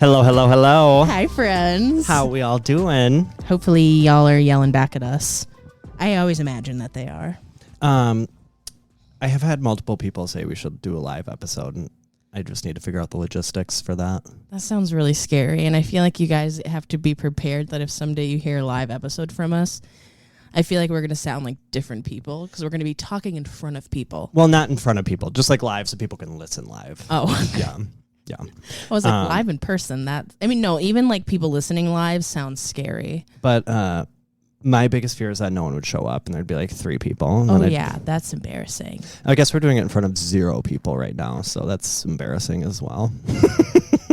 Hello, hello, hello. Hi, friends. How we all doing? Hopefully, y'all are yelling back at us. I always imagine that they are. I have had multiple people say we should do a live episode, and I just need to figure out the logistics for that. That sounds really scary, and I feel like you guys have to be prepared that if someday you hear a live episode from us, I feel like we're going to sound like different people because we're going to be talking in front of people. Well, not in front of people, just like live so people can listen live. Oh. Yeah. I was like, live in person. No, even like people listening live sounds scary. But my biggest fear is that no one would show up and there'd be like 3 people. And that's embarrassing. I guess we're doing it in front of 0 people right now, so that's embarrassing as well.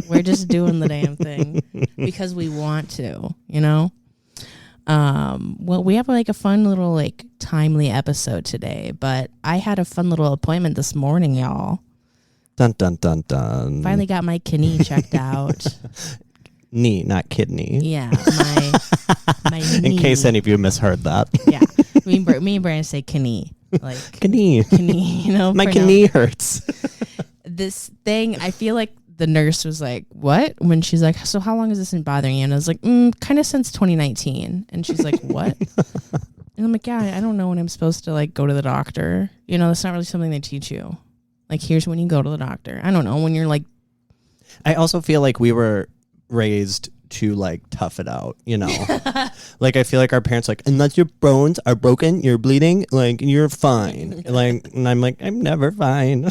We're just doing the damn thing because we want to, you know? Well, we have like a fun little like timely episode today, but I had a fun little appointment this morning, y'all. Dun, dun, dun, dun. Finally got my kidney checked out. Knee, not kidney. Yeah, my knee. In case any of you misheard that. Yeah, me and Brandon say kidney. Like kidney, you know. My kidney hurts. This thing, I feel like the nurse was like, what? When she's like, so how long has this been bothering you? And I was like, kind of since 2019. And she's like, what? And I'm like, yeah, I don't know when I'm supposed to like go to the doctor. You know, that's not really something they teach you. Like, here's when you go to the doctor. I don't know, when you're like. I also feel like we were raised to like tough it out, you know. Like I feel like our parents like, unless your bones are broken, you're bleeding, like you're fine. Like, and I'm like, I'm never fine.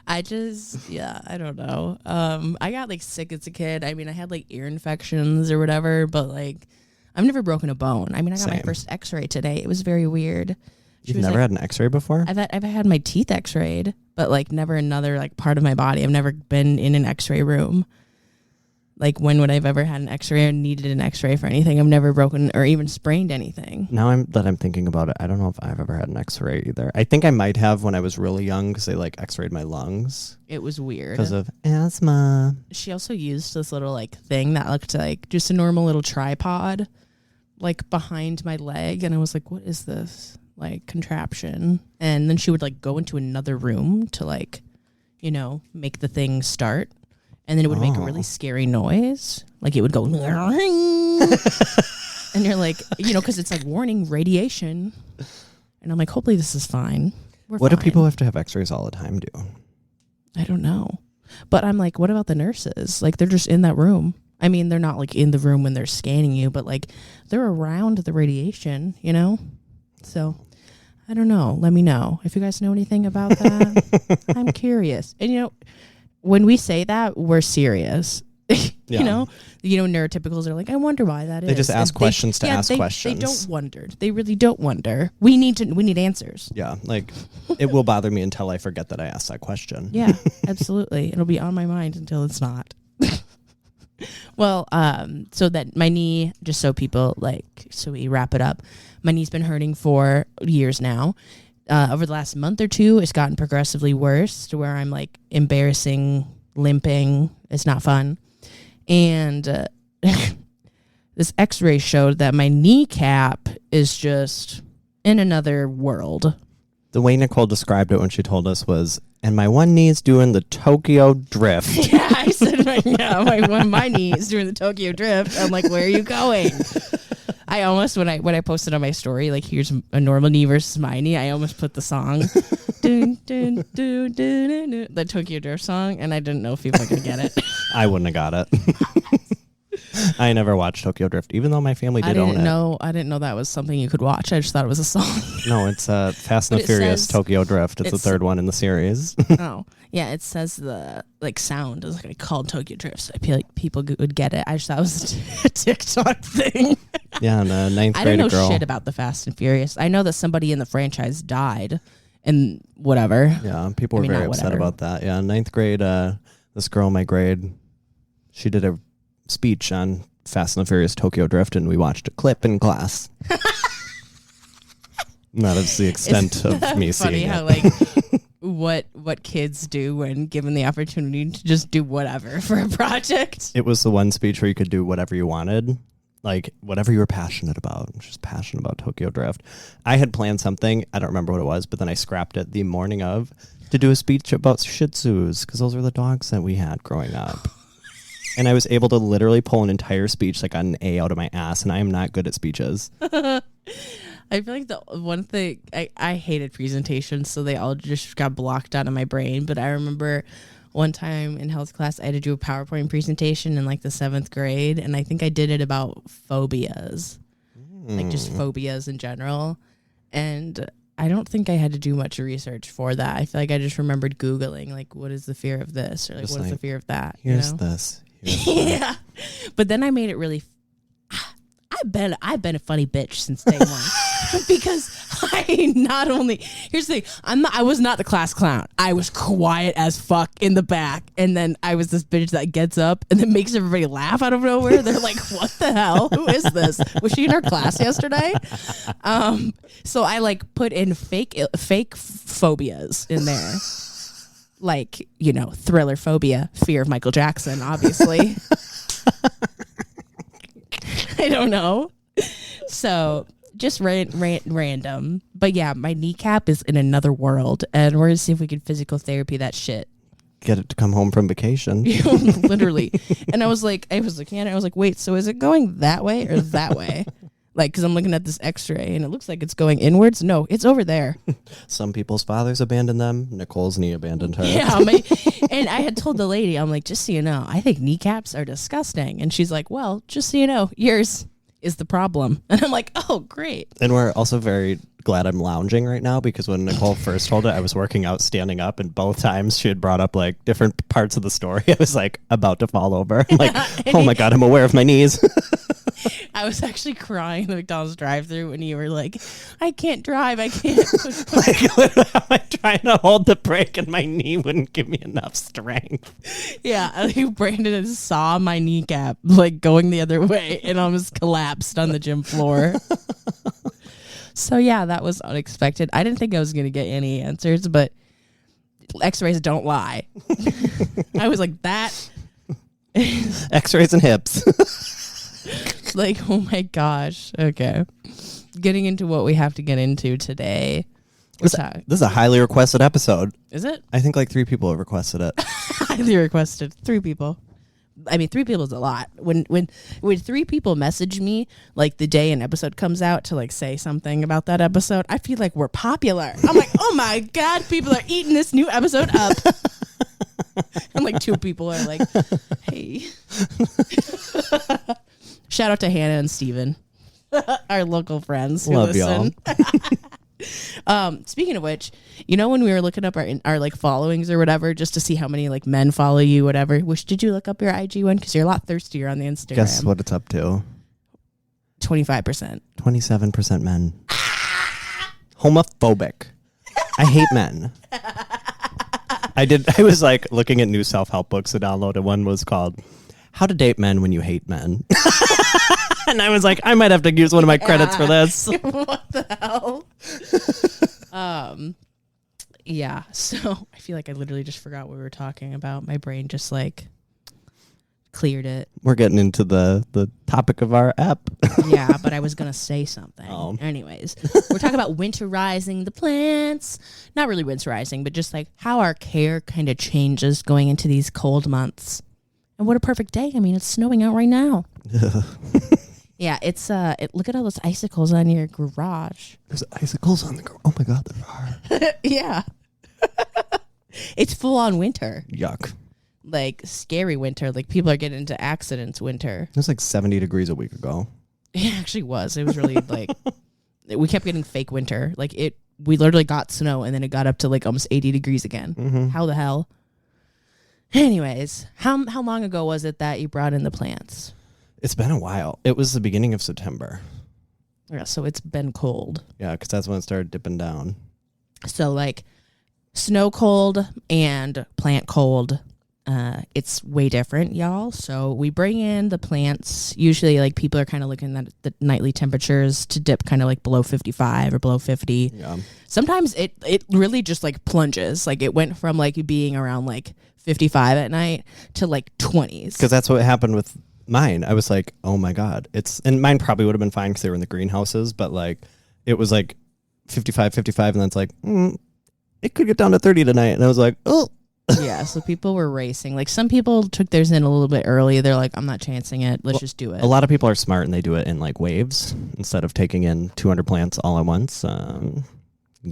I don't know. I got like sick as a kid. I mean, I had like ear infections or whatever, but like I've never broken a bone. I mean, I got my first x-ray today. It was very weird. You've never had an x-ray before? I've had my teeth x-rayed, but like never another like part of my body. I've never been in an x-ray room. Like, when would I have ever had an x-ray or needed an x-ray for anything? I've never broken or even sprained anything. Now I'm thinking about it, I don't know if I've ever had an x-ray either. I think I might have when I was really young because they like x-rayed my lungs. It was weird. Because of asthma. She also used this little like thing that looked like just a normal little tripod like behind my leg. And I was like, what is this like contraption? And then she would like go into another room to like, you know, make the thing start. And then it would make a really scary noise. Like it would go. And you're like, you know, because it's like warning radiation. And I'm like, hopefully this is fine. What do people have to have x-rays all the time do? I don't know. But I'm like, what about the nurses? Like they're just in that room. I mean, they're not like in the room when they're scanning you, but like they're around the radiation, you know? So I don't know. Let me know if you guys know anything about that. I'm curious. And you know, when we say that, we're serious. You know, neurotypicals are like, I wonder why that is. They just ask questions to ask questions. They don't wonder. They really don't wonder. We need answers. Yeah, like it will bother me until I forget that I asked that question. Yeah, absolutely. It'll be on my mind until it's not. Well, so that my knee, just so people so we wrap it up, my knee's been hurting for years now. Over the last month or 2, it's gotten progressively worse to where I'm like embarrassing, limping. It's not fun. And this x-ray showed that my kneecap is just in another world. The way Nicole described it when she told us was, and my one knee is doing the Tokyo drift. Yeah, I said, my knee is doing the Tokyo drift. I'm like, where are you going? I almost, when I posted on my story, like, here's a normal knee versus my knee, I almost put the song, dun, dun, dun, dun, dun, dun, the Tokyo Drift song, and I didn't know if people were going to get it. I wouldn't have got it. I never watched Tokyo Drift, even though my family did own it. I didn't know that was something you could watch. I just thought it was a song. No, it's Fast and the Furious Tokyo Drift. It's the 3rd one in the series. Oh, yeah, it says the sound is like called Tokyo Drift, so I feel like people would get it. I just thought it was a TikTok thing. Yeah, and 9th grade I don't know girl. shit about the Fast and Furious. I know that somebody in the franchise died and whatever. Yeah, people were very upset about that. Yeah, 9th grade, this girl in my grade, she did a speech on Fast and the Furious Tokyo Drift, and we watched a clip in class. That is the extent of me seeing it. How what kids do when given the opportunity to just do whatever for a project. It was the one speech where you could do whatever you wanted, like whatever you were passionate about. I was just passionate about Tokyo Drift. I had planned something, I don't remember what it was, but then I scrapped it the morning of to do a speech about Shih Tzus, because those were the dogs that we had growing up. And I was able to literally pull an entire speech like on an A out of my ass, and I am not good at speeches. I feel like the one thing I hated presentations, so they all just got blocked out of my brain. But I remember one time in health class, I had to do a PowerPoint presentation in like the 7th grade, and I think I did it about phobias, like just phobias in general. And I don't think I had to do much research for that. I feel like I just remembered Googling, like, what is the fear of this? Or like, what is the fear of that? Here's this. Yeah. But then I made it really I've been a funny bitch since day one. Because I not only, here's the thing, I was not the class clown. I was quiet as fuck in the back. And then I was this bitch that gets up and then makes everybody laugh out of nowhere. They're like, what the hell? Who is this? Was she in our class yesterday? So I like put in fake phobias in there. Like, you know, thriller phobia, fear of Michael Jackson, obviously. I don't know. So just random. But yeah, my kneecap is in another world, and we're going to see if we can physical therapy that shit. Get it to come home from vacation. Literally. And I was looking at it. I was like, wait, so is it going that way or that way? Like, because I'm looking at this x-ray and it looks like it's going inwards. No, it's over there. Some people's fathers abandoned them. Nicole's knee abandoned her. Yeah. And I had told the lady, I'm like, just so you know, I think kneecaps are disgusting. And she's like, well, just so you know, yours is the problem. And I'm like, oh, great. And we're also very glad I'm lounging right now, because when Nicole first told it, I was working out standing up, and both times she had brought up like different parts of the story. I was like about to fall over. I'm like, oh my God, I'm aware of my knees. I was actually crying in the McDonald's drive-thru when you were like, I can't drive. I can't. Like, literally, I'm trying to hold the brake and my knee wouldn't give me enough strength. Yeah, I think Brandon saw my kneecap like going the other way and almost collapsed on the gym floor. So yeah, that was unexpected. I didn't think I was going to get any answers, but x-rays don't lie. I was like, that. X-rays and hips. Like, oh my gosh. Okay. Getting into what we have to get into today. This is a highly requested episode. Is it? I think like 3 people have requested it. Highly requested. 3 people. I mean, 3 people is a lot. When 3 people message me like the day an episode comes out to like say something about that episode, I feel like we're popular. I'm like, oh my God, people are eating this new episode up. And like 2 people are like, hey. Shout out to Hannah and Steven, our local friends who Love listen. y'all. Speaking of which, you know, when we were looking up our like followings or whatever, just to see how many like men follow you, whatever. Did you look up your IG one? Because you're a lot thirstier on the Instagram. Guess what it's up to? 25%. 27% men. Homophobic. I hate men. I was like looking at new self-help books to download, and one was called How to Date Men When You Hate Men. And I was like, I might have to use one of my credits for this. What the hell? Yeah. So I feel like I literally just forgot what we were talking about. My brain just like cleared it. We're getting into the topic of our app. Yeah, but I was going to say something. Oh. Anyways, we're talking about winterizing the plants. Not really winterizing, but just like how our care kind of changes going into these cold months. And what a perfect day. I mean, it's snowing out right now. Yeah, it's look at all those icicles on your garage. There's icicles on the garage. Oh my God, there are. Yeah. It's full on winter. Yuck. Like scary winter. Like people are getting into accidents winter. It was like 70 degrees a week ago. It actually was. It was really like we kept getting fake winter. Like we literally got snow and then it got up to like almost 80 degrees again. Mm-hmm. How the hell? Anyways, how long ago was it that you brought in the plants? It's been a while. It was the beginning of September. Yeah, so it's been cold. Yeah, because that's when it started dipping down. So like snow cold and plant cold, it's way different, y'all. So we bring in the plants. Usually like people are kind of looking at the nightly temperatures to dip kind of like below 55 or below 50. Yeah. Sometimes it really just like plunges. Like it went from like being around like 55 at night to like 20s. Because that's what happened with mine. I was like, oh my God. And mine probably would have been fine because they were in the greenhouses, but like it was like 55, and then it's like, it could get down to 30 tonight. And I was like, oh, Yeah, so people were racing. Like some people took theirs in a little bit early. They're like, I'm not chancing it. Let's just do it. A lot of people are smart and they do it in like waves instead of taking in 200 plants all at once.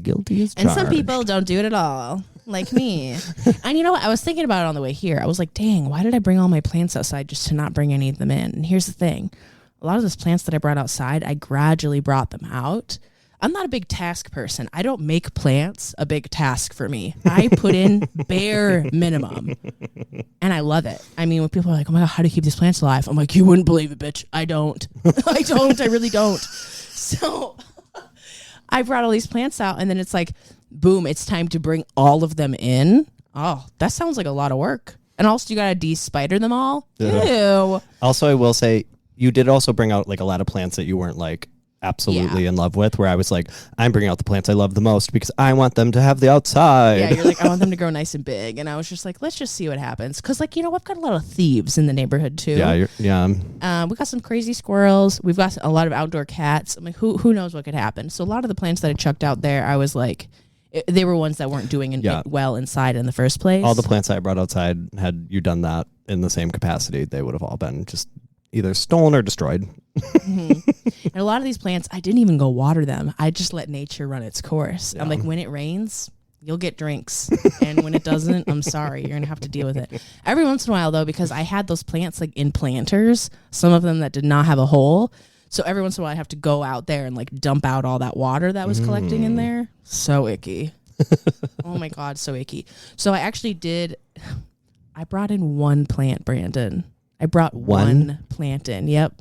Guilty as charged. And some people don't do it at all, like me. And you know what? I was thinking about it on the way here. I was like, dang, why did I bring all my plants outside just to not bring any of them in? And here's the thing. A lot of those plants that I brought outside, I gradually brought them out. I'm not a big task person. I don't make plants a big task for me. I put in bare minimum. And I love it. I mean, when people are like, oh my God, how do you keep these plants alive? I'm like, you wouldn't believe it, bitch. I don't. I really don't. So I brought all these plants out and then it's like, boom, it's time to bring all of them in. Oh, that sounds like a lot of work. And also you got to de-spider them all. Ew. Also, I will say, you did also bring out like a lot of plants that you weren't like absolutely in love with, where I was like, I'm bringing out the plants I love the most because I want them to have the outside. Yeah, you're like, I want them to grow nice and big. And I was just like, let's just see what happens. Because, like, you know, I've got a lot of thieves in the neighborhood, too. Yeah. We got some crazy squirrels. We've got a lot of outdoor cats. I'm like, who knows what could happen? So a lot of the plants that I chucked out there, I was like, they were ones that weren't doing well inside in the first place. All the plants I brought outside, had you done that in the same capacity, they would have all been just either stolen or destroyed. And a lot of these plants, I didn't even go water them. I just let nature run its course. Yeah. I'm like, when it rains, you'll get drinks. And when it doesn't, I'm sorry. You're going to have to deal with it. Every once in a while, though, because I had those plants like in planters, some of them that did not have a hole. So every once in a while, I have to go out there and like dump out all that water that was collecting in there. So icky. Oh my God, so icky. So I brought in one plant, Brandon. I brought one plant in. Yep.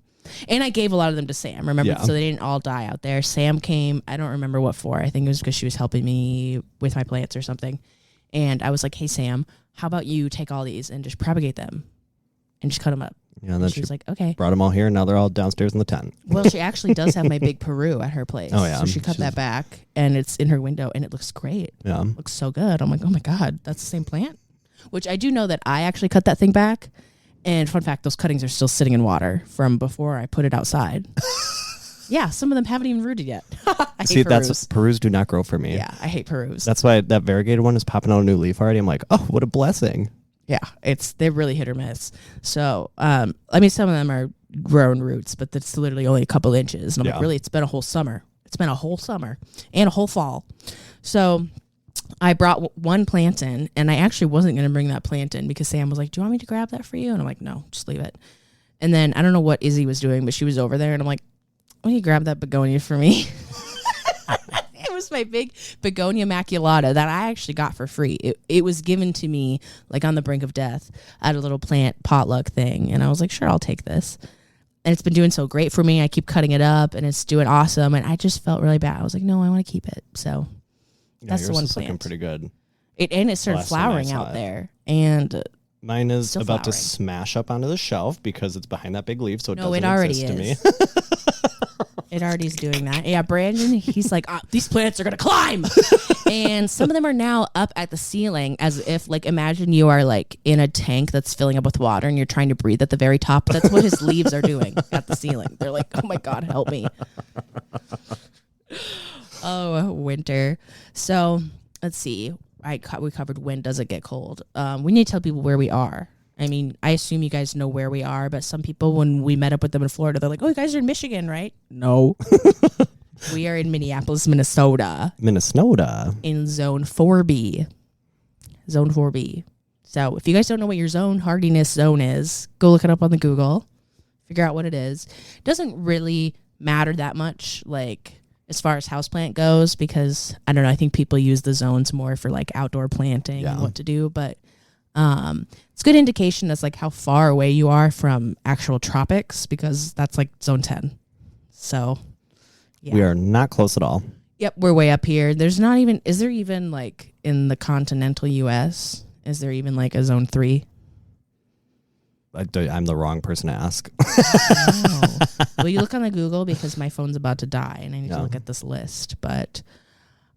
And I gave a lot of them to Sam, remember? So they didn't all die out there. Sam came, I don't remember what for. I think it was because she was helping me with my plants or something. And I was like, hey, Sam, how about you take all these and just propagate them and just cut them up? Yeah, and she was like, okay. Brought them all here, and now they're all downstairs in the tent. Well, she actually does have my big Peru at her place. Oh, yeah. So she cut that back, and it's in her window, and it looks great. Yeah. It looks so good. I'm like, oh, my God, that's the same plant? Which I do know that I actually cut that thing back. And fun fact, those cuttings are still sitting in water from before I put it outside. Yeah, some of them haven't even rooted yet. I hate Perus. Perus do not grow for me. Yeah, I hate Perus. That's why that variegated one is popping out a new leaf already. I'm like, oh, what a blessing. Yeah, they're really hit or miss. So, I mean, some of them are grown roots, but that's literally only a couple inches. And I'm like, really, it's been a whole summer. It's been a whole summer and a whole fall. So I brought one plant in, and I actually wasn't going to bring that plant in because Sam was like, do you want me to grab that for you? And I'm like, no, just leave it. And then I don't know what Izzy was doing, but she was over there, and I'm like, why don't you grab that begonia for me? It was my big begonia maculata that I actually got for free. It was given to me like on the brink of death at a little plant potluck thing. And I was like, sure, I'll take this. And it's been doing so great for me. I keep cutting it up and it's doing awesome. And I just felt really bad. I was like, no, I want to keep it. So that's the one plant. Looking pretty good. It started flowering out there. And mine is about to smash up onto the shelf because it's behind that big leaf. So it doesn't exist to me. It already is doing that. Yeah, Brandon, he's like, these plants are going to climb. And some of them are now up at the ceiling as if, like, imagine you are, like, in a tank that's filling up with water and you're trying to breathe at the very top. That's what his leaves are doing at the ceiling. They're like, oh, my God, help me. Oh, winter. So, let's see. We covered when does it get cold. We need to tell people where we are. I mean, I assume you guys know where we are, but some people, when we met up with them in Florida, they're like, oh, you guys are in Michigan, right? No. We are in Minneapolis, Minnesota. In Zone 4B. Zone 4B. So if you guys don't know what your zone hardiness zone is, go look it up on the Google. Figure out what it is. It doesn't really matter that much, like, as far as houseplant goes, because, I don't know, I think people use the zones more for, like, outdoor planting and what to do, but it's a good indication as like how far away you are from actual tropics because that's like zone 10. So we are not close at all. Yep, we're way up here. Is there even like in the continental US, is there even like a zone 3? I'm the wrong person to ask. Oh. Well, you look on the Google because my phone's about to die and I need to look at this list, but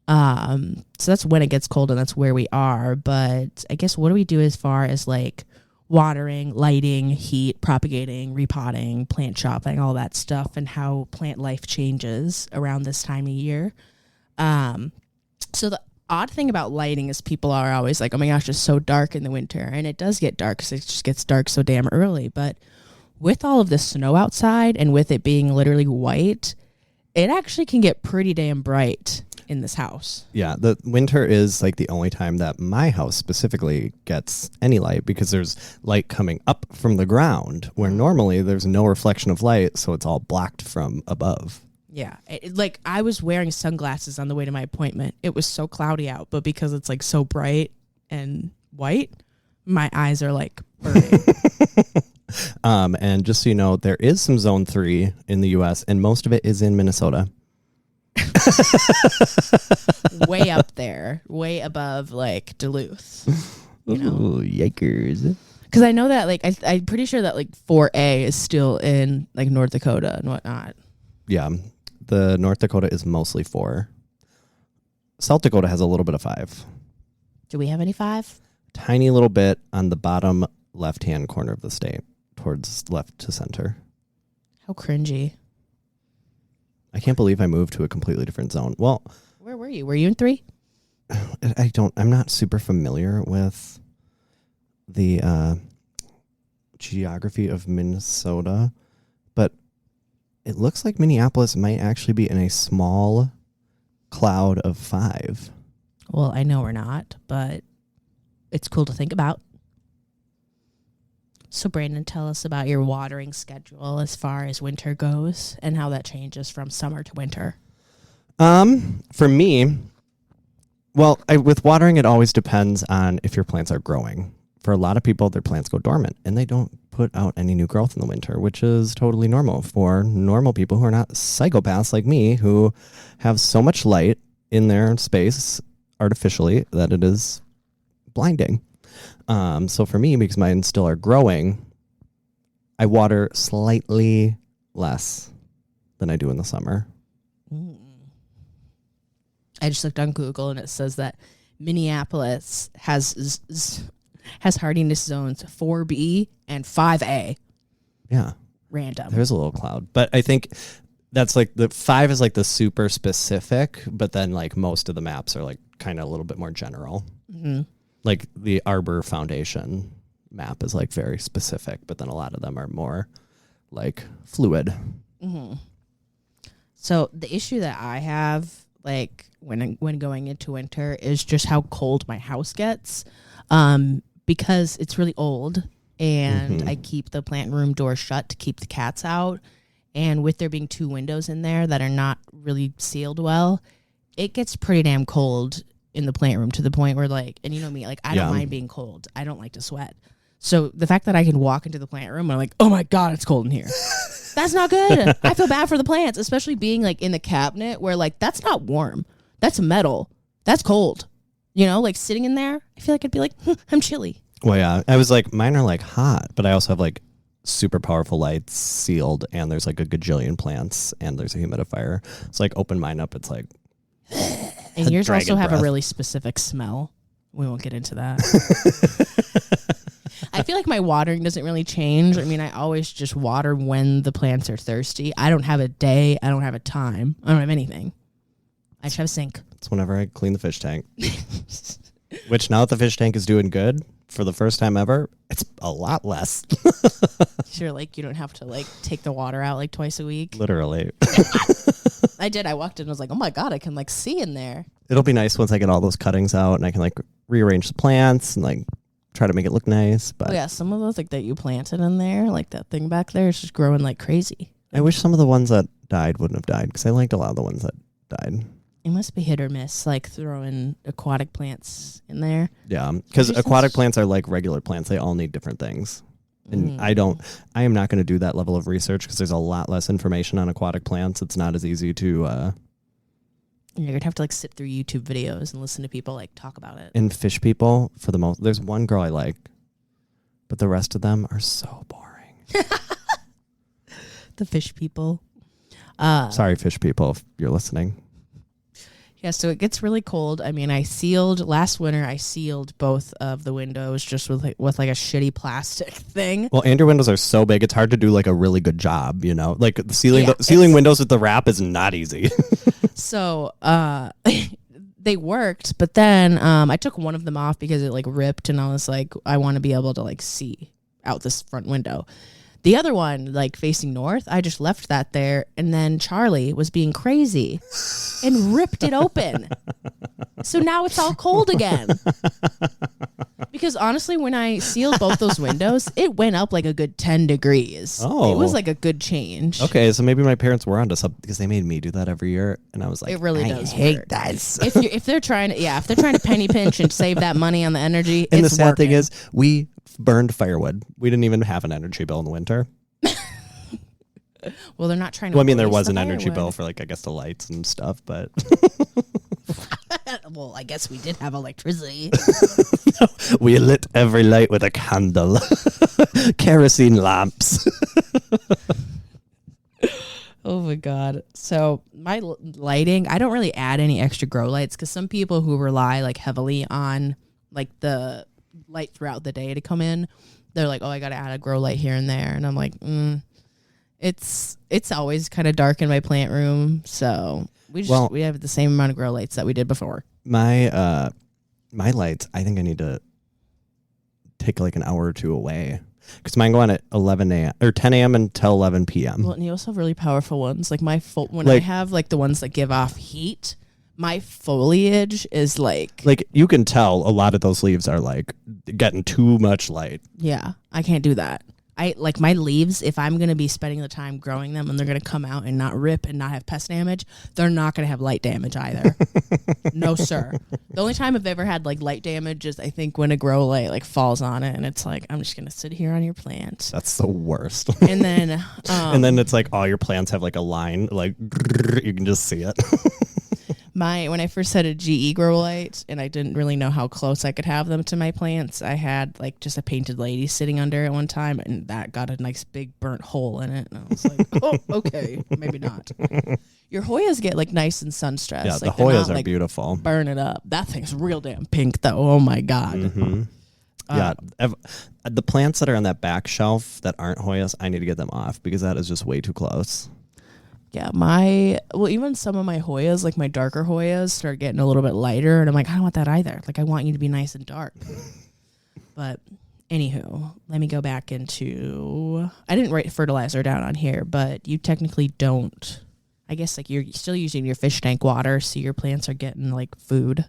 so that's when it gets cold and that's where we are. But I guess what do we do as far as like watering, lighting, heat, propagating, repotting, plant shopping, all that stuff, and how plant life changes around this time of year. So odd thing about lighting is people are always like, oh my gosh, it's so dark in the winter. And it does get dark because it just gets dark so damn early. But with all of the snow outside and with it being literally white, it actually can get pretty damn bright in this house. Yeah, the winter is like the only time that my house specifically gets any light because there's light coming up from the ground where normally there's no reflection of light, so it's all blocked from above. Yeah, like I was wearing sunglasses on the way to my appointment. It was so cloudy out, but because it's like so bright and white, my eyes are like burning. And just so you know, there is some zone 3 in the U.S. and most of it is in Minnesota. Way up there, way above like Duluth. You know? Ooh, yikers. Because I know that like I'm pretty sure that like 4A is still in like North Dakota and whatnot. Yeah, the North Dakota is mostly 4. South Dakota has a little bit of 5. Do we have any 5? Tiny little bit on the bottom left-hand corner of the state, towards left to center. How cringy. I can't believe I moved to a completely different zone. Well, where were you? Were you in 3? I'm not super familiar with the geography of Minnesota, but it looks like Minneapolis might actually be in a small cloud of 5. Well, I know we're not, but it's cool to think about. So, Brandon, tell us about your watering schedule as far as winter goes and how that changes from summer to winter. For me, well, with watering, it always depends on if your plants are growing. For a lot of people, their plants go dormant and they don't put out any new growth in the winter, which is totally normal for normal people who are not psychopaths like me, who have so much light in their space artificially that it is blinding. So for me, because mine still are growing, I water slightly less than I do in the summer. I just looked on Google and it says that Minneapolis has hardiness zones 4B and 5A. Yeah. Random. There's a little cloud. But I think that's like the 5 is like the super specific, but then like most of the maps are like kind of a little bit more general. Mm-hmm. Like the Arbor Foundation map is like very specific, but then a lot of them are more like fluid. Mm-hmm. So the issue that I have, like when going into winter, is just how cold my house gets, because it's really old, and I keep the plant room door shut to keep the cats out. And with there being 2 windows in there that are not really sealed well, it gets pretty damn cold in the plant room to the point where like, and you know me, like I don't mind being cold. I don't like to sweat. So the fact that I can walk into the plant room and I'm like, oh my God, it's cold in here. That's not good. I feel bad for the plants, especially being like in the cabinet where like, that's not warm. That's metal. That's cold. You know, like sitting in there, I feel like I'd be like, I'm chilly. Well, yeah, I was like, mine are like hot, but I also have like super powerful lights sealed, and there's like a gajillion plants, and there's a humidifier. So like open mine up, it's like, and yours also have breath. a really specific smell. We won't get into that. I feel like my watering doesn't really change. I mean, I always just water when the plants are thirsty. I don't have a day. I don't have a time. I don't have anything. I just have a sink. It's whenever I clean the fish tank. Which now that the fish tank is doing good for the first time ever, it's a lot less. Sure, like you don't have to like take the water out like twice a week. Literally. I did. I walked in and was like, oh my God, I can like see in there. It'll be nice once I get all those cuttings out and I can like rearrange the plants and like try to make it look nice. But oh yeah, some of those like that you planted in there, like that thing back there is just growing like crazy. I wish some of the ones that died wouldn't have died because I liked a lot of the ones that died. It must be hit or miss, like throwing aquatic plants in there. Yeah, because aquatic plants are like regular plants. They all need different things. And I am not going to do that level of research because there's a lot less information on aquatic plants. It's not as easy to... You're going to have to like sit through YouTube videos and listen to people like talk about it. And fish people, for the most... There's one girl I like, but the rest of them are so boring. The fish people. Sorry, fish people, if you're listening. Yeah, so it gets really cold. I mean, last winter I sealed both of the windows just with like a shitty plastic thing. Well, and your windows are so big, it's hard to do like a really good job, you know? Like sealing windows with the wrap is not easy. So they worked, but then I took one of them off because it like ripped, and I was like, I want to be able to like see out this front window. The other one, like facing north, I just left that there, and then Charlie was being crazy and ripped it open. So now it's all cold again. Because honestly, when I sealed both those windows, it went up like a good 10 degrees. Oh. It was like a good change. Okay, so maybe my parents were onto something because they made me do that every year, and I was like, It really I does hate work. this. If they're trying to penny pinch and save that money on the energy, And it's the sad working. thing is, we burned firewood. We didn't even have an energy bill in the winter. Well, they're not trying to. Well, I mean, there waste was the an energy firewood. bill for like I guess the lights and stuff, but Well, I guess we did have electricity. we lit every light with a candle, kerosene lamps. Oh my god! So my lighting, I don't really add any extra grow lights because some people who rely like heavily on like the light throughout the day to come in, they're like, oh, I got to add a grow light here and there, and I'm like, it's always kind of dark in my plant room, so we have the same amount of grow lights that we did before. My lights, I think I need to take like an hour or two away because mine go on at 11 a.m. or 10 a.m. until 11 p.m. Well, and you also have really powerful ones. Like when I Like- have like the ones that give off heat, my foliage is like you can tell a lot of those leaves are like getting too much light. yeah, I can't do that. I like my leaves, if I'm going to be spending the time growing them and they're going to come out and not rip and not have pest damage, they're not going to have light damage either. No, sir. The only time I've ever had like light damage is I think when a grow light like falls on it and it's like, I'm just going to sit here on your plant. That's the worst. And then, and then it's like all your plants have like a line, like you can just see it. when I first had a GE grow light and I didn't really know how close I could have them to my plants, I had like just a painted lady sitting under it one time, and that got a nice big burnt hole in it. And I was like, oh, okay, maybe not. Your Hoyas get like nice and sun stressed. Yeah, like, the they're Hoyas not, are like, beautiful. burn it up. That thing's real damn pink though. Oh my God. Mm-hmm. Yeah, the plants that are on that back shelf that aren't Hoyas, I need to get them off because that is just way too close. Yeah, even some of my Hoyas, like my darker Hoyas, start getting a little bit lighter, and I'm like, I don't want that either. Like, I want you to be nice and dark. But anywho, let me go back into. I didn't write fertilizer down on here, but you technically don't. I guess like you're still using your fish tank water, so your plants are getting like food.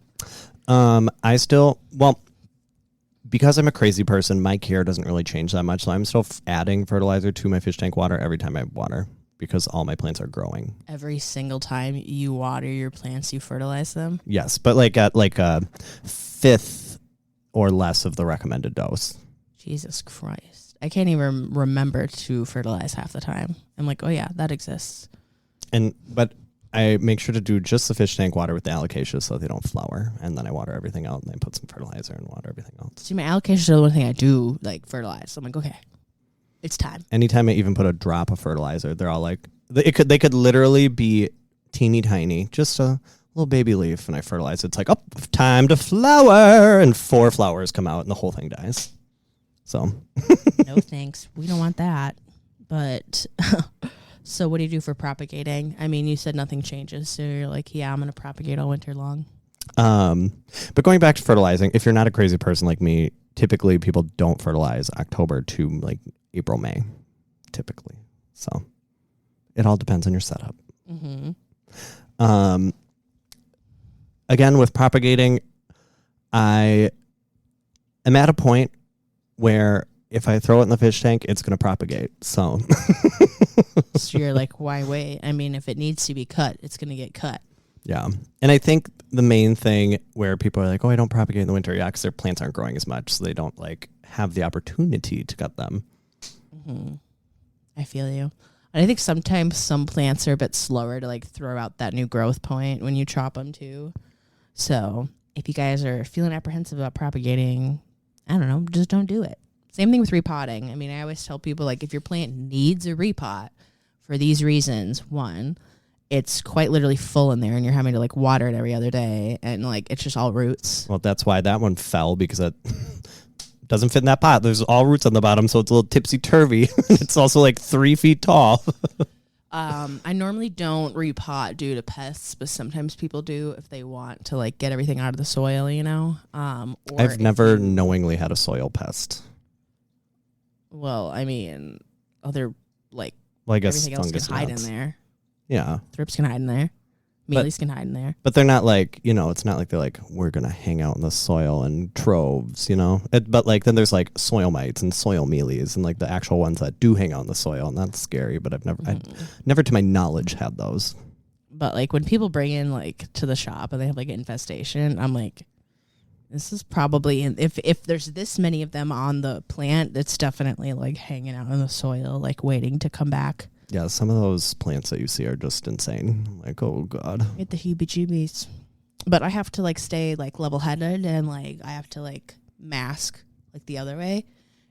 Because I'm a crazy person, my care doesn't really change that much. So I'm still adding fertilizer to my fish tank water every time I water, because all my plants are growing. Every single time you water your plants, you fertilize them? Yes, but like at like a fifth or less of the recommended dose. Jesus Christ. I can't even remember to fertilize half the time. I'm like, oh yeah, that exists. But I make sure to do just the fish tank water with the allocacia so they don't flower, and then I water everything out, and then put some fertilizer and water everything else. See, my allocation is the one thing I do like fertilize. I'm like, okay, it's time. Anytime I even put a drop of fertilizer, they're all like, they could literally be teeny tiny, just a little baby leaf, and I fertilize. It's like, oh, time to flower, and 4 flowers come out, and the whole thing dies. So, No thanks, we don't want that. But so, what do you do for propagating? I mean, you said nothing changes, so you're like, yeah, I'm gonna propagate all winter long. But going back to fertilizing, if you're not a crazy person like me, typically people don't fertilize October to like April, May, typically. So it all depends on your setup. Mm-hmm. Again, with propagating, I am at a point where if I throw it in the fish tank, it's going to propagate. So, So you're like, why wait? I mean, if it needs to be cut, it's going to get cut. yeah. And I think the main thing where people are like, oh, I don't propagate in the winter, yeah, because their plants aren't growing as much, so they don't like have the opportunity to cut them. Mm-hmm. I feel you. And I think sometimes some plants are a bit slower to like throw out that new growth point when you chop them too. So if you guys are feeling apprehensive about propagating, I don't know, just don't do it. Same thing with repotting. I mean, I always tell people, like, if your plant needs a repot for these reasons, one, it's quite literally full in there and you're having to like water it every other day, and like it's just all roots. Well, that's why that one fell, because it doesn't fit in that pot. There's all roots on the bottom, so it's a little tipsy-turvy. It's also like 3 feet tall. I normally don't repot due to pests, but sometimes people do if they want to like get everything out of the soil, you know. Or I've never knowingly had a soil pest. Well, I mean, other like Well, I guess everything else can fungus hide gnats. in there. Yeah. Thrips can hide in there. Mealies can hide in there. But they're not like, you know, it's not like they're like, we're going to hang out in the soil in troves, you know? But like then there's like soil mites and soil mealies and like the actual ones that do hang out in the soil. And that's scary, but I've never to my knowledge had those. But like when people bring in like to the shop and they have like an infestation, I'm like, this is probably, if there's this many of them on the plant, it's definitely like hanging out in the soil, like waiting to come back. Yeah, some of those plants that you see are just insane. I'm like, oh God. Get the heebie-jeebies. But I have to like stay like level-headed and like I have to like mask like the other way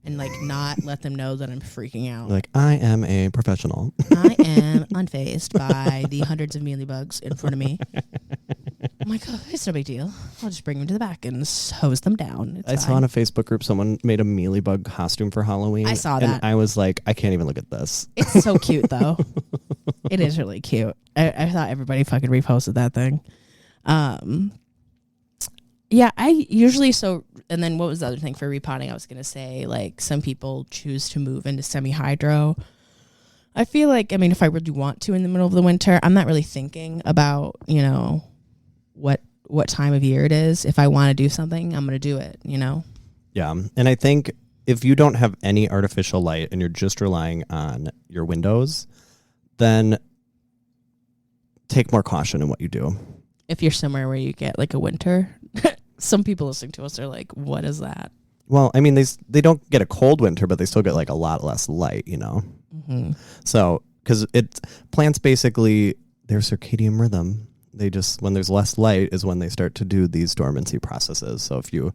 and like not let them know that I'm freaking out. Like, I am a professional. I am unfazed by the hundreds of mealybugs in front of me. I'm like, oh, it's no big deal. I'll just bring them to the back and hose them down. It's I fine. saw in a Facebook group someone made a mealybug costume for Halloween. I saw that. And I was like, I can't even look at this. It's so cute, though. It is really cute. I thought everybody fucking reposted that thing. Yeah, I usually and then what was the other thing for repotting? I was going to say, like, some people choose to move into semi-hydro. I feel like, I mean, if I really want to in the middle of the winter, I'm not really thinking about, you know, what time of year it is. If I want to do something, I'm going to do it, you know? Yeah. And I think if you don't have any artificial light and you're just relying on your windows, then take more caution in what you do. If you're somewhere where you get like a winter, some people listening to us are like, what is that? Well, I mean, they don't get a cold winter, but they still get like a lot less light, you know? Mm-hmm. So, because plants basically, their circadian rhythm, they just, when there's less light is when they start to do these dormancy processes. So if you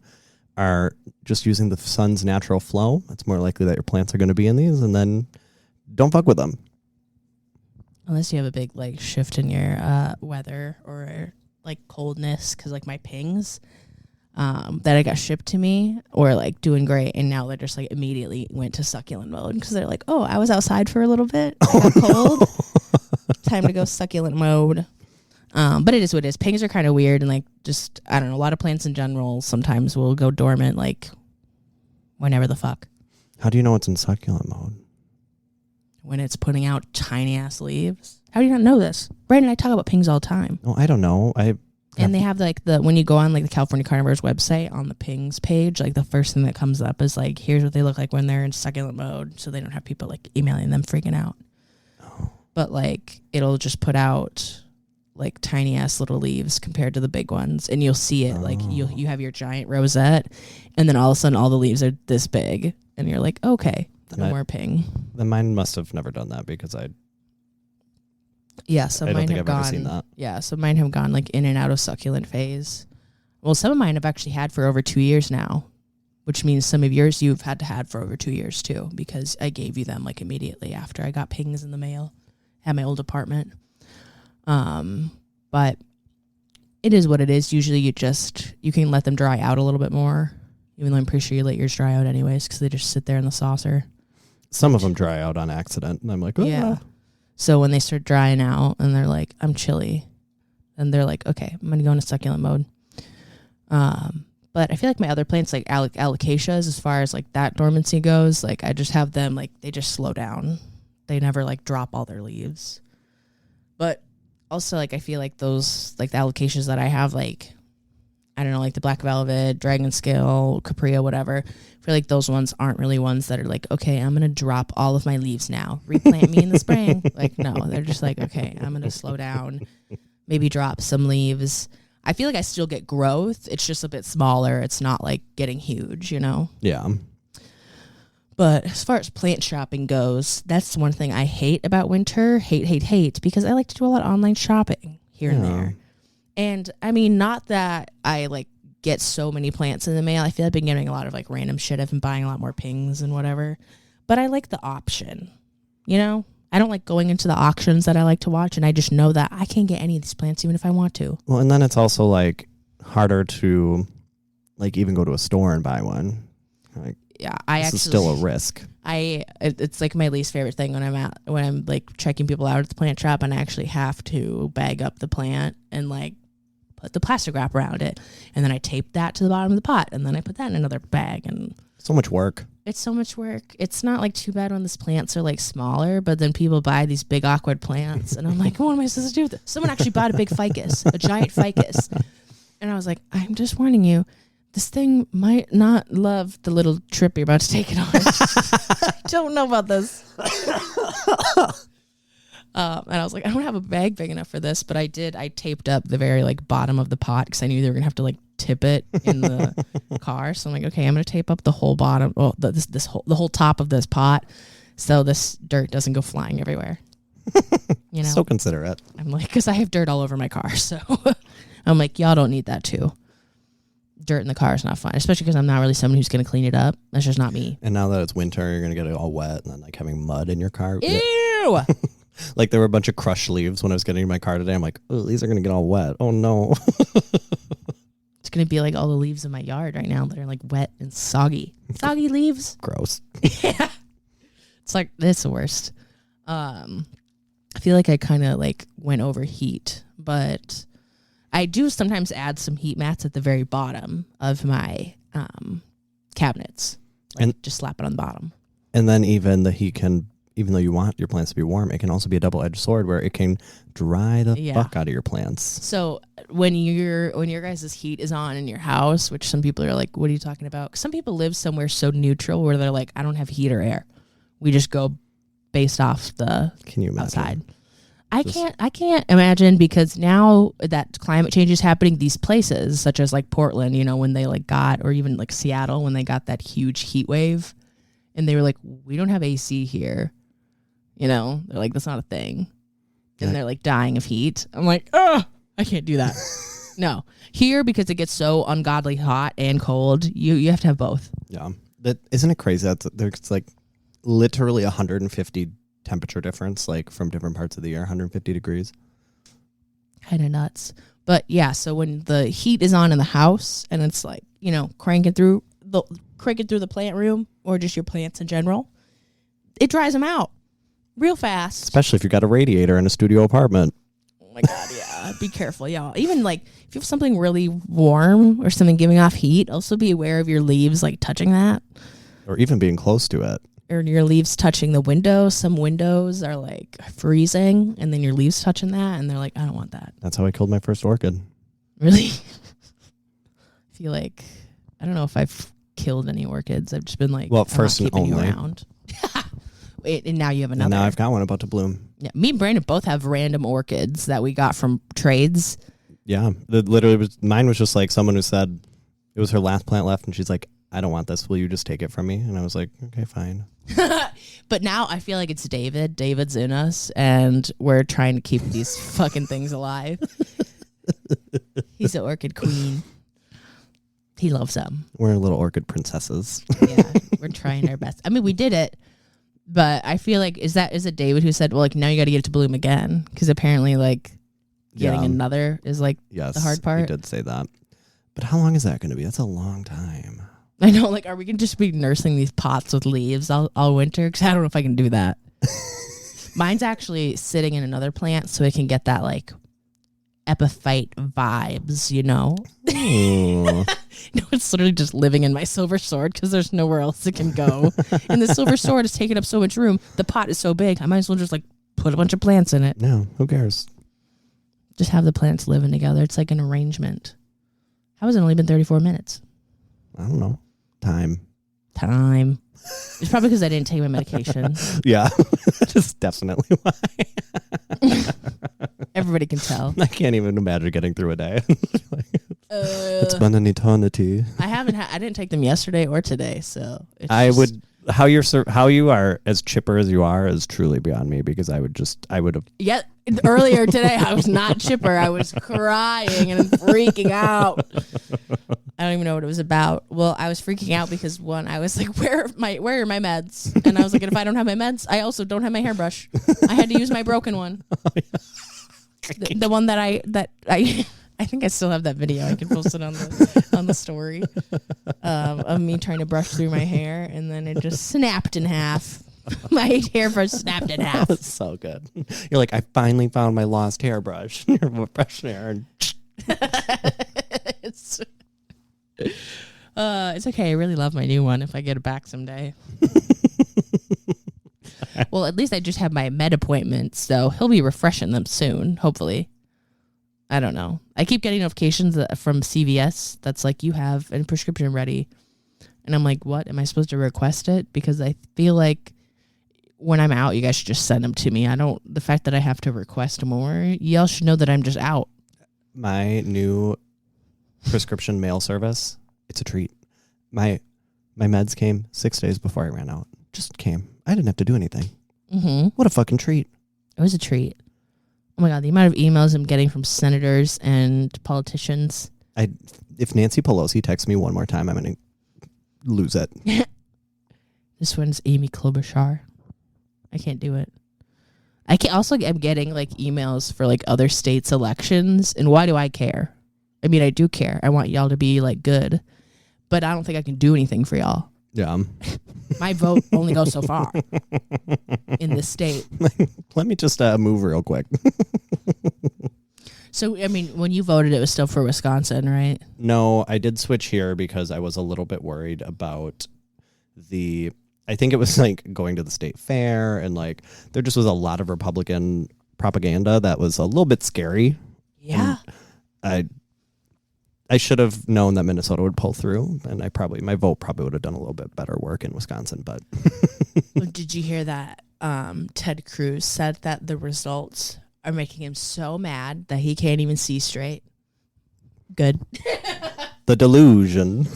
are just using the sun's natural flow, it's more likely that your plants are going to be in these, and then don't fuck with them. Unless you have a big like shift in your weather or like coldness, because like my pings that I got shipped to me or like doing great, and now they're just like immediately went to succulent mode because they're like, oh, I was outside for a little bit, got cold, time to go succulent mode. But it is what it is. Pings are kind of weird, and like just I don't know. A lot of plants in general sometimes will go dormant like whenever the fuck. How do you know it's in succulent mode? When it's putting out tiny ass leaves. How do you not know this? Brandon and I talk about pings all the time. Oh, I don't know. And they have like when you go on like the California Carnivores website on the pings page, like the first thing that comes up is like, here's what they look like when they're in succulent mode, so they don't have people like emailing them freaking out. Oh. But like it'll just put out like tiny ass little leaves compared to the big ones, and you'll see it like you have your giant rosette, and then all of a sudden all the leaves are this big, and you're like, okay, no more ping. Then mine must have never done that because Yeah, so I don't mine think have I've ever gone. seen that. Yeah, so mine have gone like in and out of succulent phase. Well, some of mine have actually had for over 2 years now, which means some of yours you've had to had for over 2 years too, because I gave you them like immediately after I got pings in the mail at my old apartment. But it is what it is. Usually you can let them dry out a little bit more, even though I'm pretty sure you let yours dry out anyways because they just sit there in the saucer. Some of them dry out on accident, and I'm like, oh. Yeah. So when they start drying out and they're like, I'm chilly, and they're like, okay, I'm going to go into succulent mode. But I feel like my other plants, like alocasias, as far as like that dormancy goes, like I just have them, like they just slow down. They never like drop all their leaves. But also like I feel like those, like the alocasias that I have, like, I don't know, like the black velvet, dragon scale, capria, whatever. I feel like those ones aren't really ones that are like, okay, I'm going to drop all of my leaves now. Replant me in the spring. Like, no, they're just like, okay, I'm going to slow down, maybe drop some leaves. I feel like I still get growth. It's just a bit smaller. It's not like getting huge, you know? Yeah. But as far as plant shopping goes, that's one thing I hate about winter. Hate, because I like to do a lot of online shopping here and there. And I mean, not that I like get so many plants in the mail. I feel like I've been getting a lot of like random shit. I've been buying a lot more pings and whatever. But I like the option, you know? I don't like going into the auctions that I like to watch, and I just know that I can't get any of these plants even if I want to. Well, and then it's also like harder to like even go to a store and buy one. Like, Yeah, This is still a risk. It's like my least favorite thing when I'm like checking people out at the plant shop, and I actually have to bag up the plant and like put the plastic wrap around it, and then I tape that to the bottom of the pot, and then I put that in another bag, and so much work. it's so much work. It's not like too bad when these plants are like smaller, but then people buy these big awkward plants, and I'm like, what am I supposed to do with it? Someone actually bought a big ficus, a giant ficus, and I was like, I'm just warning you, this thing might not love the little trip you're about to take it on. I don't know about this. And I was like, I don't have a bag big enough for this, but I taped up the very like bottom of the pot because I knew they were gonna have to like tip it in the car. So I'm like, okay, I'm gonna tape up the whole bottom, the whole top of this pot, so this dirt doesn't go flying everywhere. You know, So considerate. I'm like, because I have dirt all over my car, so I'm like, y'all don't need that too. Dirt in the car is not fun, especially because I'm not really someone who's gonna clean it up. That's just not me. And now that it's winter, you're gonna get it all wet and then like having mud in your car. Ew. Like there were a bunch of crushed leaves when I was getting in my car today. I'm like, oh, these are gonna get all wet. Oh no. It's gonna be like all the leaves in my yard right now that are like wet and soggy. Soggy leaves. Gross. Yeah. It's like it's the worst. I feel like I kind of like went over heat, but I do sometimes add some heat mats at the very bottom of my cabinets. Like And just slap it on the bottom. And then even the heat can, even though you want your plants to be warm, it can also be a double-edged sword where it can dry the fuck out of your plants. So when your guys' heat is on in your house, which some people are like, what are you talking about? Some people live somewhere so neutral where they're like, I don't have heat or air. We just go based off the Can you imagine? outside. I can't imagine, because now that climate change is happening, these places such as like Portland, you know, when they like got, or even like Seattle, when they got that huge heat wave and they were like, we don't have AC here. You know, they're like, that's not a thing. And they're like dying of heat. I'm like, oh, I can't do that. No. Here, because it gets so ungodly hot and cold, you have to have both. Yeah. Isn't it crazy that there's like literally 150 temperature difference, like from different parts of the year, 150 degrees. Kind of nuts. But yeah, so when the heat is on in the house and it's like, you know, cranking through the plant room or just your plants in general, it dries them out real fast. Especially if you got a radiator in a studio apartment. Oh my God, yeah. Be careful, y'all. Even like if you have something really warm or something giving off heat, also be aware of your leaves like touching that. Or even being close to it. Or your leaves touching the window. Some windows are like freezing and then your leaves touching that and they're like, I don't want that. That's how I killed my first orchid. Really? I feel like, I don't know if I've killed any orchids. I've just been like, well, first and only. Around. Wait, and now you have another. And now I've got one about to bloom. Yeah, me and Brandon both have random orchids that we got from trades. Yeah, mine was just like someone who said it was her last plant left and she's like, I don't want this. Will you just take it from me? And I was like, okay, fine. But now I feel like it's David. David's in us, and we're trying to keep these fucking things alive. He's the orchid queen. He loves them. We're little orchid princesses. Yeah, we're trying our best. I mean, we did it, but I feel like is it David who said, well, like now you got to get it to bloom again, because apparently like getting another is like the hard part. He did say that. But how long is that going to be? That's a long time. I know, like, are we going to just be nursing these pots with leaves all winter? Because I don't know if I can do that. Mine's actually sitting in another plant so it can get that, like, epiphyte vibes, you know? No, it's literally just living in my silver sword because there's nowhere else it can go. And the silver sword is taking up so much room. The pot is so big, I might as well just, like, put a bunch of plants in it. No, who cares? Just have the plants living together. It's like an arrangement. How has it only been 34 minutes? I don't know. Time. It's probably because I didn't take my medication. Yeah, that's definitely why. Everybody can tell. I can't even imagine getting through a day. It's been an eternity. I didn't take them yesterday or today, so how you are as chipper as you are is truly beyond me, because I would have. Yeah, earlier today I was not chipper. I was crying and freaking out. I don't even know what it was about. Well, I was freaking out because one, I was like, where are my meds? And I was like, if I don't have my meds, I also don't have my hairbrush. I had to use my broken one. The one that I I think I still have that video. I can post it on the story of me trying to brush through my hair, and then it just snapped in half. My hairbrush snapped in half. That's so good. You're like, I finally found my lost hairbrush. You're brushing hair. And it's okay. I really love my new one. If I get it back someday. Well, at least I just have my med appointments, so he'll be refreshing them soon, hopefully. I don't know. I keep getting notifications from CVS that's like, you have a prescription ready. And I'm like, what? Am I supposed to request it? Because I feel like when I'm out, you guys should just send them to me. The fact that I have to request more, y'all should know that I'm just out. My new prescription mail service, it's a treat. My meds came 6 days before I ran out. Just came. I didn't have to do anything. Mm-hmm. What a fucking treat. It was a treat. Oh my God, the amount of emails I'm getting from senators and politicians. If Nancy Pelosi texts me one more time, I'm going to lose it. This one's Amy Klobuchar. I can't do it. I'm getting like emails for like other states' elections, and why do I care? I mean, I do care. I want y'all to be like good, but I don't think I can do anything for y'all. Yeah. My vote only goes so far in this state. Let me just move real quick. So, I mean, when you voted, it was still for Wisconsin, right? No, I did switch here because I was a little bit worried about I think it was like going to the state fair, and like there just was a lot of Republican propaganda that was a little bit scary. Yeah. And I should have known that Minnesota would pull through, and my vote probably would have done a little bit better work in Wisconsin. But did you hear that Ted Cruz said that the results are making him so mad that he can't even see straight? Good. The delusion.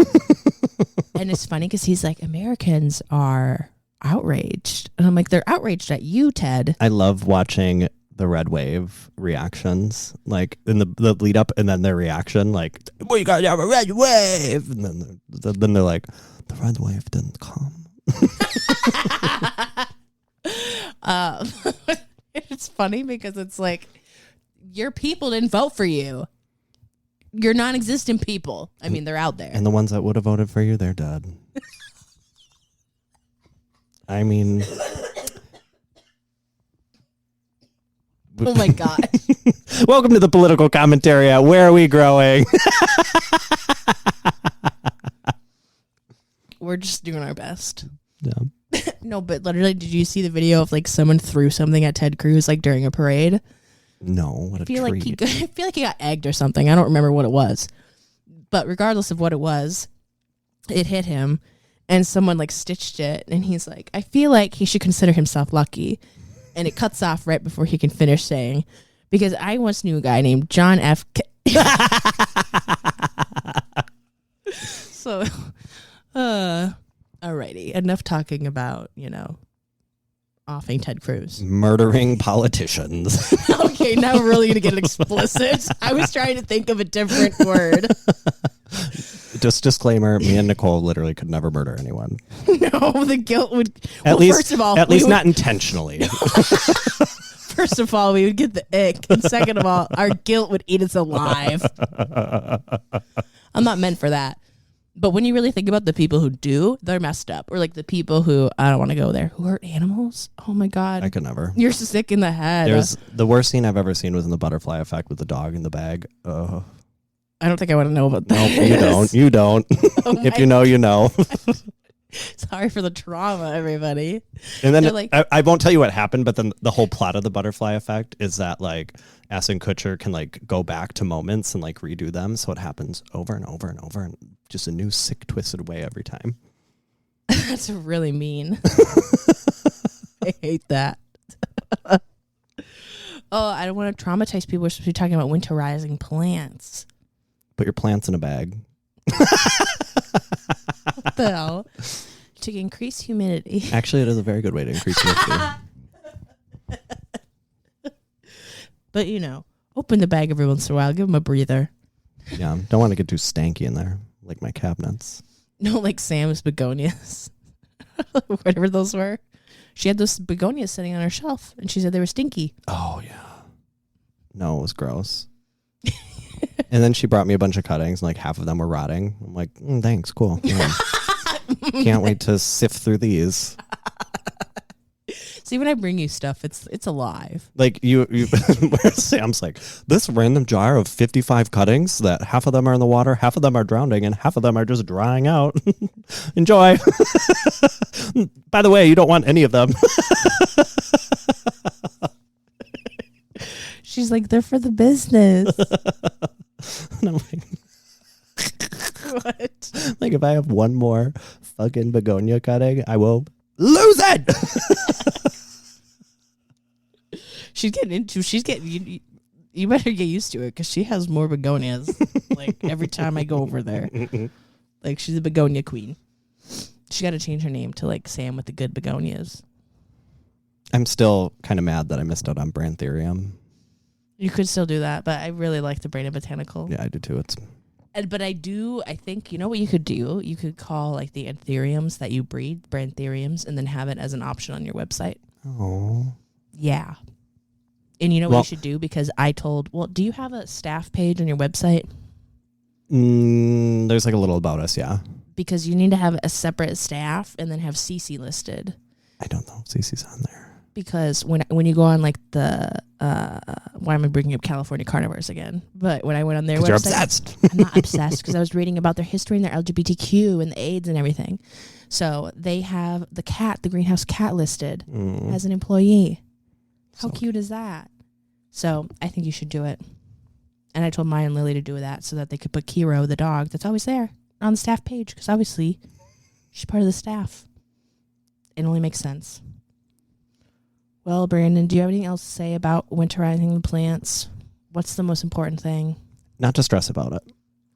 And it's funny because he's like, Americans are outraged. And I'm like, they're outraged at you, Ted. I love watching the red wave reactions, like in the lead up, and then their reaction, like, we got to have a red wave, and then they're like, the red wave didn't come. It's funny because it's like, your people didn't vote for you. You're non-existent people. I mean, they're out there. And the ones that would have voted for you, they're dead. I mean... Oh my God. Welcome to the political commentary at Where Are We Growing? We're just doing our best. Yeah. No, but literally, did you see the video of like someone threw something at Ted Cruz like during a parade? No, what a treat. I feel like he got egged or something. I don't remember what it was. But regardless of what it was, it hit him, and someone like stitched it, and he's like, I feel like he should consider himself lucky. And it cuts off right before he can finish saying, because I once knew a guy named John F. So, alrighty. Enough talking about, offing Ted Cruz. Murdering politicians. Okay, now we're really going to get explicit. I was trying to think of a different word. Just disclaimer, me and Nicole literally could never murder anyone. No, the guilt would... First of all, not intentionally. First of all, we would get the ick. And second of all, our guilt would eat us alive. I'm not meant for that. But when you really think about the people who do, they're messed up. Or like the people who, I don't want to go there, who hurt animals. Oh my God. I could never. You're sick in the head. The worst scene I've ever seen was in The Butterfly Effect with the dog in the bag. I don't think I want to know about that. Nope, you don't. You don't. Oh if you know, you know. Sorry for the trauma, everybody. And then I won't tell you what happened, but then the whole plot of The Butterfly Effect is that like Ashton Kutcher can like go back to moments and like redo them. So it happens over and over and over, and just a new sick, twisted way every time. That's really mean. I hate that. Oh, I don't want to traumatize people. We're supposed to be talking about winterizing plants. Put your plants in a bag. What the hell? To increase humidity. Actually, it is a very good way to increase humidity. But, open the bag every once in a while. Give them a breather. Yeah, don't want to get too stanky in there, like my cabinets. No, like Sam's begonias. Whatever those were. She had those begonias sitting on her shelf, and she said they were stinky. Oh, yeah. No, it was gross. And then she brought me a bunch of cuttings, and like half of them were rotting. I'm like, thanks, cool. Yeah. Can't wait to sift through these. See, when I bring you stuff, it's alive. Like you Sam's like, this random jar of 55 cuttings that half of them are in the water, half of them are drowning, and half of them are just drying out. Enjoy. By the way, you don't want any of them. She's like, they're for the business. And I'm like, What? like if I have one more fucking begonia cutting, I will lose it. She's getting you better get used to it because she has more begonias like every time I go over there. Like she's a begonia queen. She got to change her name to like Sam with the good begonias. I'm still kind of mad that I missed out on Brantherium. You could still do that, but I really like the Brain Botanical. Yeah, I do too. But I think, you know what you could do? You could call like the anthuriums that you breed, Brantheriums, and then have it as an option on your website. Oh. Yeah. And you know what you should do? Because do you have a staff page on your website? There's like a little about us, yeah. Because you need to have a separate staff and then have CC listed. I don't know if Cece's on there. Because when you go on like the why am I bringing up California carnivores again? But when I went on their website, you're obsessed. I'm not obsessed because I was reading about their history and their LGBTQ and the AIDS and everything. So they have the greenhouse cat listed as an employee. How cute is that? So I think you should do it. And I told Maya and Lily to do that so that they could put Kiro, the dog that's always there, on the staff page because obviously she's part of the staff. It only makes sense. Well, Brandon, do you have anything else to say about winterizing the plants? What's the most important thing? Not to stress about it.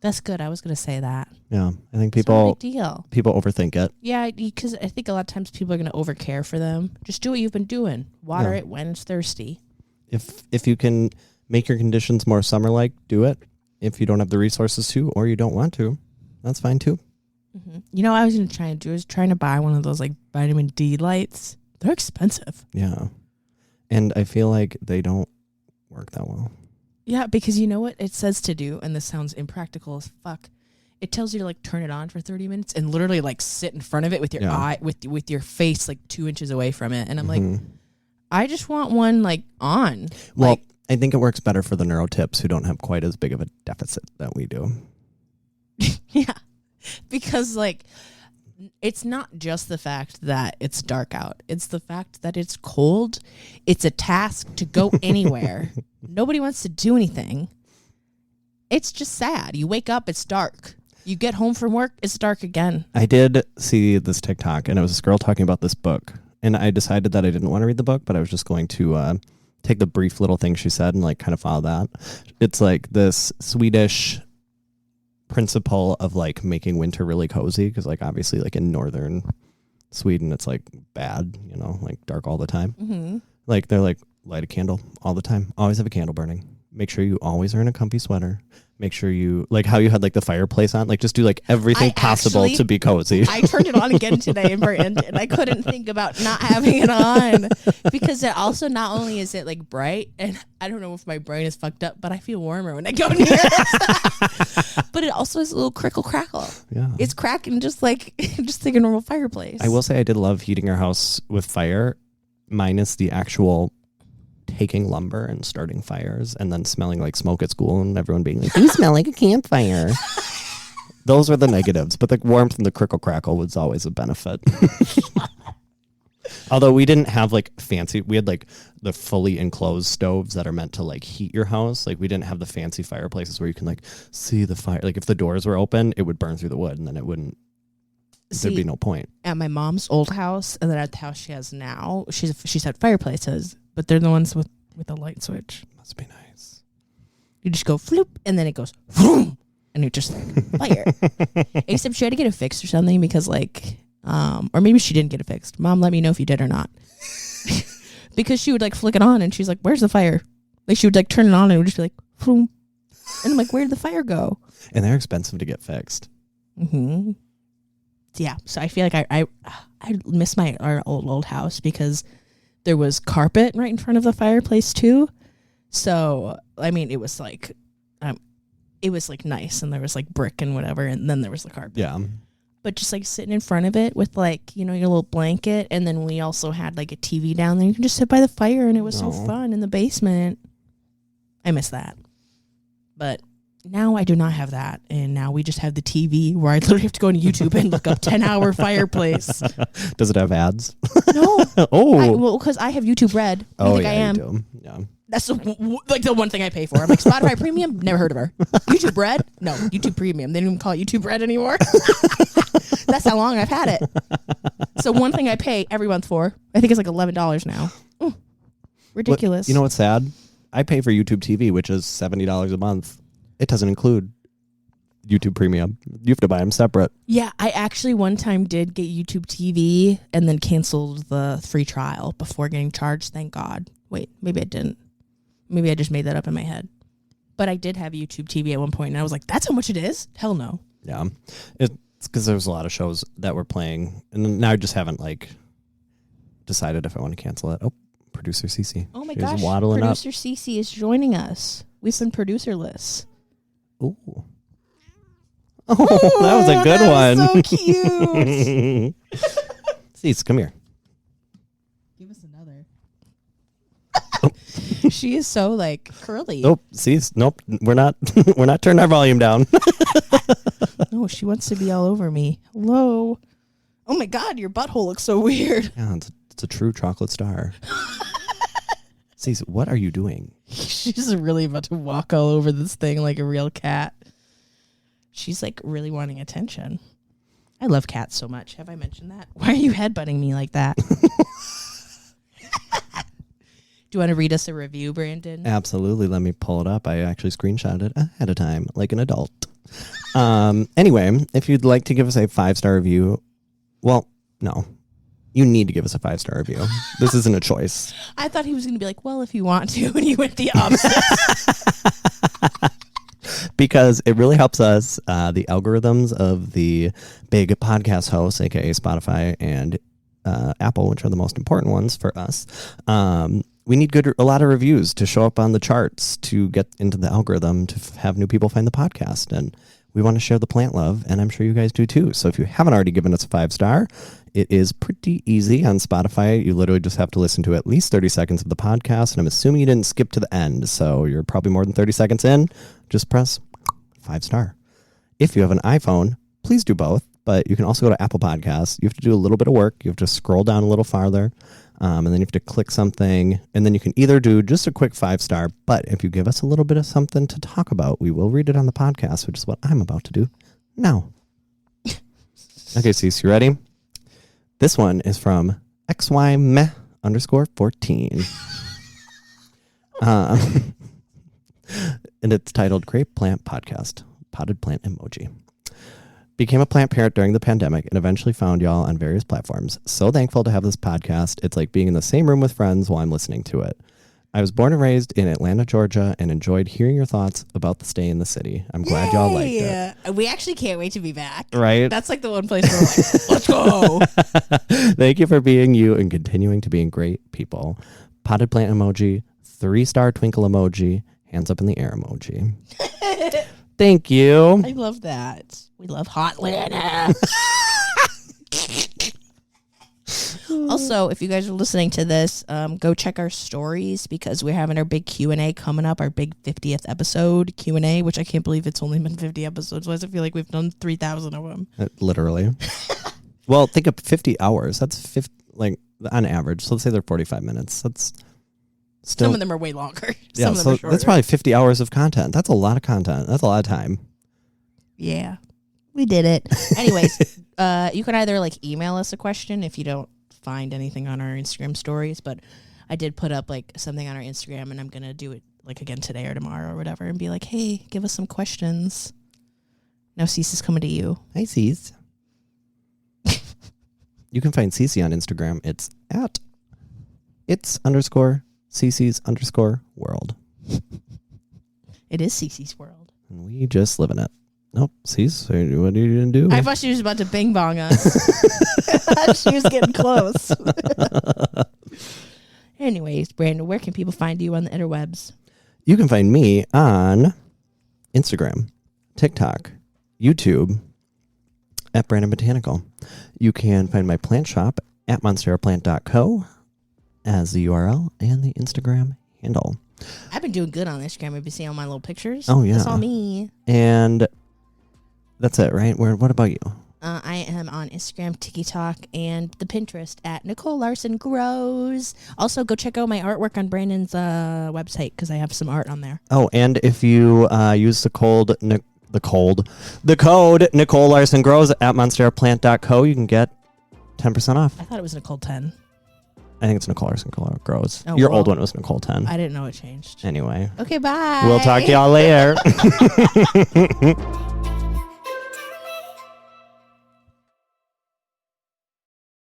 That's good. I was going to say that. Yeah, I think It's not a big deal. people overthink it. Yeah, because I think a lot of times people are going to overcare for them. Just do what you've been doing. Water it when it's thirsty. If you can make your conditions more summer-like, do it. If you don't have the resources to, or you don't want to, that's fine too. Mm-hmm. You know what I was going to try and do is trying to buy one of those like vitamin D lights. They're expensive. Yeah. And I feel like they don't work that well. Yeah, because you know what it says to do, and this sounds impractical as fuck. It tells you to like turn it on for 30 minutes and literally like sit in front of it with your eye, with your face like 2 inches away from it. And I'm like, I just want one like on. Well, like, I think it works better for the neurotypes who don't have quite as big of a deficit that we do. Yeah, because like it's not just the fact that it's dark out. It's the fact that it's cold. It's a task to go anywhere. Nobody wants to do anything. It's just sad. You wake up, it's dark. You get home from work, it's dark again. I did see this TikTok, and it was this girl talking about this book. And I decided that I didn't want to read the book, but I was just going to take the brief little thing she said and like kind of follow that. It's like this Swedish principle of like making winter really cozy, because like obviously like in northern Sweden it's like bad, you know, like dark all the time. Like they're like, light a candle all the time, always have a candle burning, make sure you always are in a comfy sweater, make sure you like how you had like the fireplace on, like just do like everything possible to be cozy. I turned it on again today and I couldn't think about not having it on, because it also not only is it like bright, and I don't know if my brain is fucked up, but I feel warmer when I go near it. But it also has a little crickle crackle. Yeah, it's cracking just like a normal fireplace. I will say I did love heating our house with fire, minus the actual taking lumber and starting fires and then smelling like smoke at school and everyone being like, you smell like a campfire. Those were the negatives, but the warmth and the crickle crackle was always a benefit. Although we didn't have like fancy, we had like the fully enclosed stoves that are meant to like heat your house. Like we didn't have the fancy fireplaces where you can like see the fire. Like if the doors were open, it would burn through the wood and then it wouldn't, there'd be no point. At my mom's old house and then at the house she has now, she's had fireplaces, but they're the ones with the light switch. Must be nice. You just go floop and then it goes vroom, and it just like fire. Except she had to get it fixed or something because like, or maybe she didn't get it fixed. Mom, let me know if you did or not. Because she would like flick it on and she's like, where's the fire? Like she would like turn it on and it would just be like, vroom. And I'm like, where did the fire go? And they're expensive to get fixed. Yeah, so I feel like I miss our old house because there was carpet right in front of the fireplace too. So I mean, it was like it was like nice, and there was like brick and whatever, and then there was the carpet. Yeah. But just like sitting in front of it with like, you know, your little blanket, and then we also had like a TV down there. You can just sit by the fire, and it was so fun in the basement. I miss that. But now I do not have that, and now we just have the TV where I literally have to go on YouTube and look up 10-hour fireplace. Does it have ads? No. Oh. Well, because I have YouTube Red. Oh, think yeah, I am. you do. Yeah. That's like the one thing I pay for. I'm like, Spotify Premium? Never heard of her. YouTube Red? No, YouTube Premium. They don't even call it YouTube Red anymore. That's how long I've had it. So one thing I pay every month for, I think it's like $11 now. Ridiculous. You know what's sad? I pay for YouTube TV, which is $70 a month. It doesn't include YouTube Premium. You have to buy them separate. Yeah, I actually one time did get YouTube TV and then canceled the free trial before getting charged. Thank God. Wait, maybe I didn't. Maybe I just made that up in my head. But I did have YouTube TV at one point, and I was like, that's how much it is? Hell no. Yeah. It's because there's a lot of shows that we're playing, and now I just haven't, like, decided if I want to cancel it. Oh, producer Cece. Oh, my She's gosh. waddling Producer Cece is joining us. We've been producerless. Ooh. Oh, that was a good one. So cute. Cece, come here. Give us another. She is so like curly. Nope. Cece, nope. We're not turning our volume down. No, she wants to be all over me. Hello. Oh my God, your butthole looks so weird. Yeah, it's a true chocolate star. Cece, what are you doing? She's really about to walk all over this thing like a real cat. She's like really wanting attention. I love cats so much. Have I mentioned that? Why are you headbutting me like that? Do you want to read us a review, Brandon? Absolutely. Let me pull it up. I actually screenshotted it ahead of time, like an adult. Anyway, if you'd like to give us a 5-star review, well, no. You need to give us a 5-star review. This isn't a choice. I thought he was going to be like, well, if you want to, and you went the opposite. Because it really helps us, the algorithms of the big podcast hosts, aka Spotify and Apple, which are the most important ones for us. We need a lot of reviews to show up on the charts to get into the algorithm to have new people find the podcast. And we want to share the plant love, and I'm sure you guys do too. So if you haven't already given us a 5-star, it is pretty easy on Spotify. You literally just have to listen to at least 30 seconds of the podcast, and I'm assuming you didn't skip to the end, so you're probably more than 30 seconds in. Just press 5-star. If you have an iPhone, please do both, but you can also go to Apple Podcasts. You have to do a little bit of work. You have to scroll down a little farther, and then you have to click something, and then you can either do just a quick 5-star, but if you give us a little bit of something to talk about, we will read it on the podcast, which is what I'm about to do now. Okay, Cece, you ready? This one is from XYMeh_14. And it's titled Great Plant Podcast, Potted Plant Emoji. Became a plant parent during the pandemic and eventually found y'all on various platforms. So thankful to have this podcast. It's like being in the same room with friends while I'm listening to it. I was born and raised in Atlanta, Georgia, and enjoyed hearing your thoughts about the stay in the city. I'm glad y'all liked it. We actually can't wait to be back. Right? That's like the one place where we're like, let's go. Thank you for being you and continuing to being great people. Potted plant emoji, 3-star twinkle emoji, hands up in the air emoji. Thank you. I love that. We love hot Atlanta. Also, if you guys are listening to this, go check our stories because we're having our big Q&A coming up, our big 50th episode Q&A, which I can't believe it's only been 50 episodes. Why does it feel like we've done 3,000 of them? Literally. Well, think of 50 hours. That's 50, like on average. So let's say they're 45 minutes. That's still. Some of them are way longer. Yeah, Some of them so are shorter. that's probably 50 hours of content. That's a lot of content. That's a lot of time. Yeah, we did it. Anyways, you could either like email us a question if you don't find anything on our Instagram stories, but I did put up like something on our Instagram, and I'm gonna do it like again today or tomorrow or whatever, and be like, hey, give us some questions. Now Cece is coming to you. Hi, Cece. You can find Cece on Instagram. It's at its_Cece's_world. It is Cece's world. And we just live in it. Nope. Cece, what are you going to do? I thought she was about to bing bong us. She was getting close. Anyways, Brandon, where can people find you on the interwebs? You can find me on Instagram, TikTok, YouTube at Brandon Botanical. You can find my plant shop at monsteraplant.co as the URL and the Instagram handle. I've been doing good on Instagram. Have you seen all my little pictures? Oh, yeah. That's all me. And that's it, right? What about you? I am on Instagram, TikTok, and the Pinterest at Nicole Larson Grows. Also, go check out my artwork on Brandon's website because I have some art on there. Oh, and if you use the code Nicole Larson Grows at monsteraplant.co, you can get 10% off. I thought it was Nicole 10. I think it's Nicole Larson Grows. Oh, Your well, old one was Nicole 10. I didn't know it changed. Anyway. Okay, bye. We'll talk to y'all later.